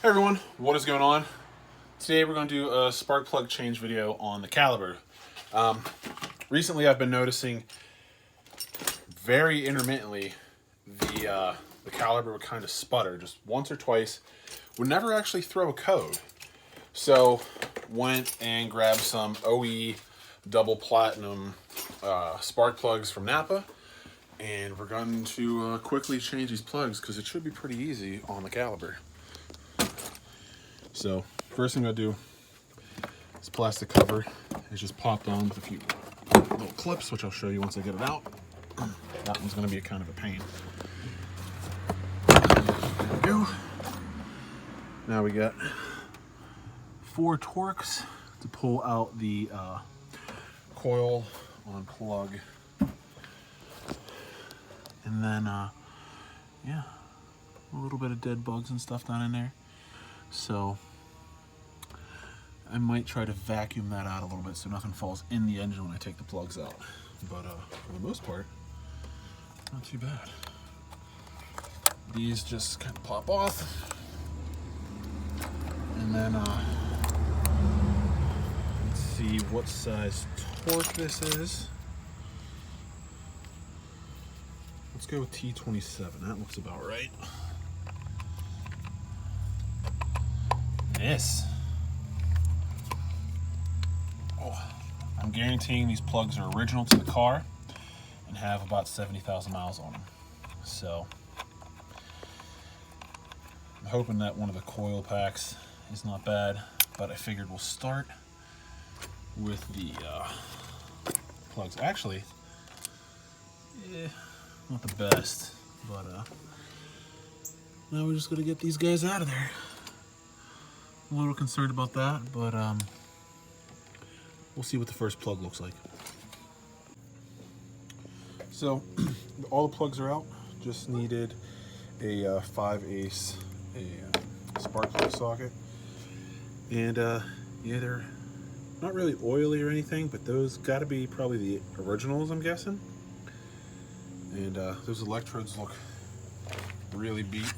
Hey everyone, what is going on? Today we're going to do a spark plug change video on the caliber. Recently I've been noticing very intermittently the caliber would kind of sputter just once or twice, would never actually throw a code. So went and grabbed some OE double platinum spark plugs from Napa, and we're going to quickly change these plugs because it should be pretty easy on the caliber. So first thing I do, this plastic cover is just popped on with a few little clips, which I'll show you once I get it out. That one's going to be a kind of a pain. There we go. Now we got 4 Torx to pull out the coil on plug, and then yeah, a little bit of dead bugs and stuff down in there. So I might try to vacuum that out a little bit so nothing falls in the engine when I take the plugs out. But for the most part, not too bad. These just kind of pop off. And then let's see what size torque this is. Let's go with T27. That looks about right. This. Oh, I'm guaranteeing these plugs are original to the car and have about 70,000 miles on them. So I'm hoping that one of the coil packs is not bad, but I figured we'll start with the plugs. Actually, not the best, but now we're just gonna get these guys out of there. I'm a little concerned about that, but we'll see what the first plug looks like. So all the plugs are out. Just needed a 5/8 spark plug socket, and yeah, they're not really oily or anything, but those got to be probably the originals, I'm guessing. And those electrodes look really beat.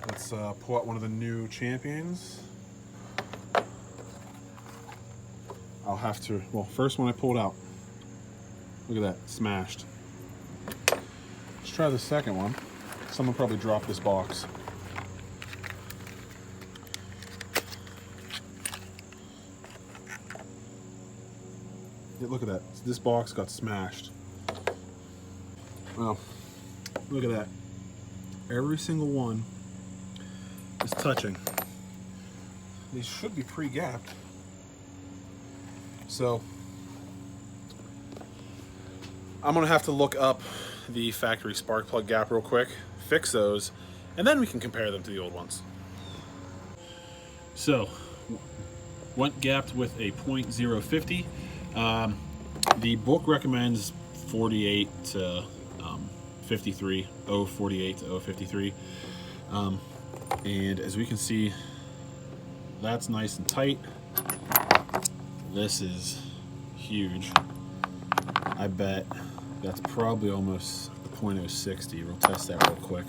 Let's pull out one of the new Champions. I'll have to, well, first one I pulled out, look at that, smashed. Let's try the second one. Someone probably dropped this box. Yeah, look at that, this box got smashed. Well, look at that. Every single one is touching. These should be pre-gapped. So I'm gonna have to look up the factory spark plug gap real quick, fix those, and then we can compare them to the old ones. So went gapped with a .050. The book recommends 48 to 53, 048 to 053. And as we can see, that's nice and tight. This is huge. I bet that's probably almost .060. We'll test that real quick.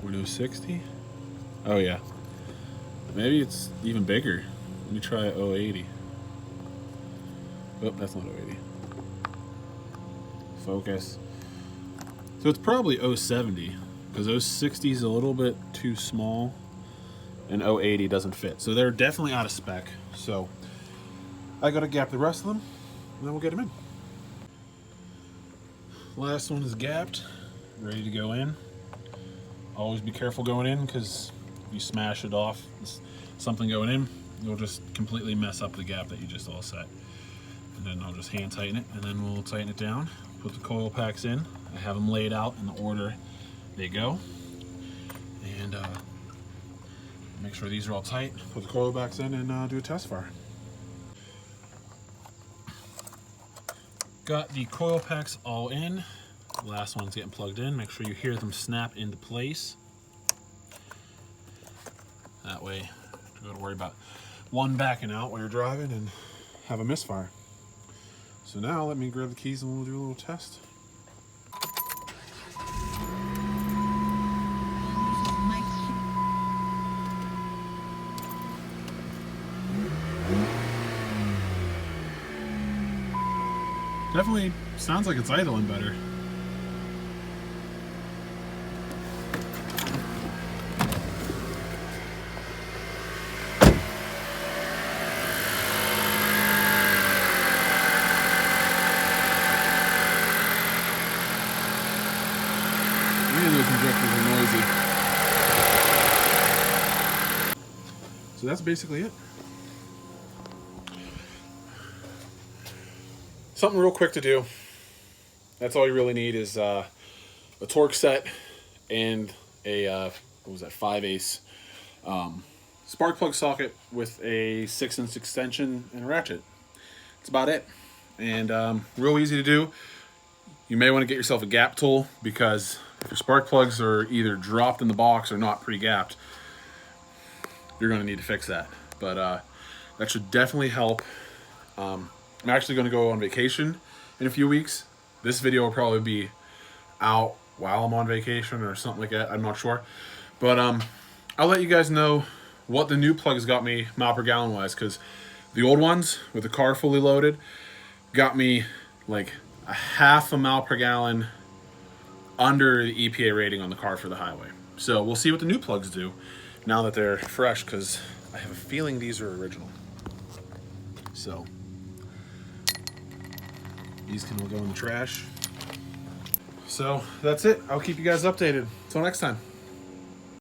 .060? Oh yeah. Maybe it's even bigger. Let me try 080. Oh, that's not 080. Focus. So it's probably 070, because 060 is a little bit too small and 080 doesn't fit. So they're definitely out of spec. So I gotta gap the rest of them and then we'll get them in. Last one is gapped, ready to go in. Always be careful going in, because if you smash it off, something going in, you'll just completely mess up the gap that you just all set. And then I'll just hand tighten it, and then we'll tighten it down. Put the coil packs in. I have them laid out in the order they go. And make sure these are all tight. Put the coil packs in and do a test fire. Got the coil packs all in. The last one's getting plugged in. Make sure you hear them snap into place. That way, you don't have to worry about one backing out while you're driving and have a misfire. So now let me grab the keys and we'll do a little test. Definitely sounds like it's idling better. Any of those injectors are noisy. So that's basically it. Something real quick to do. That's all you really need is a torque set and a what was that, 5/8 spark plug socket with a 6-inch extension and a ratchet. That's about it. And real easy to do. You may want to get yourself a gap tool, because if your spark plugs are either dropped in the box or not pre-gapped, you're going to need to fix that. But that should definitely help. I'm actually going to go on vacation in a few weeks. This video will probably be out while I'm on vacation or something like that. I'm not sure. But I'll let you guys know what the new plugs got me mile per gallon wise, because the old ones with the car fully loaded got me like a half a mile per gallon under the EPA rating on the car for the highway. So we'll see what the new plugs do now that they're fresh, because I have a feeling these are original. So these can all go in the trash. So that's it. I'll keep you guys updated. Until next time.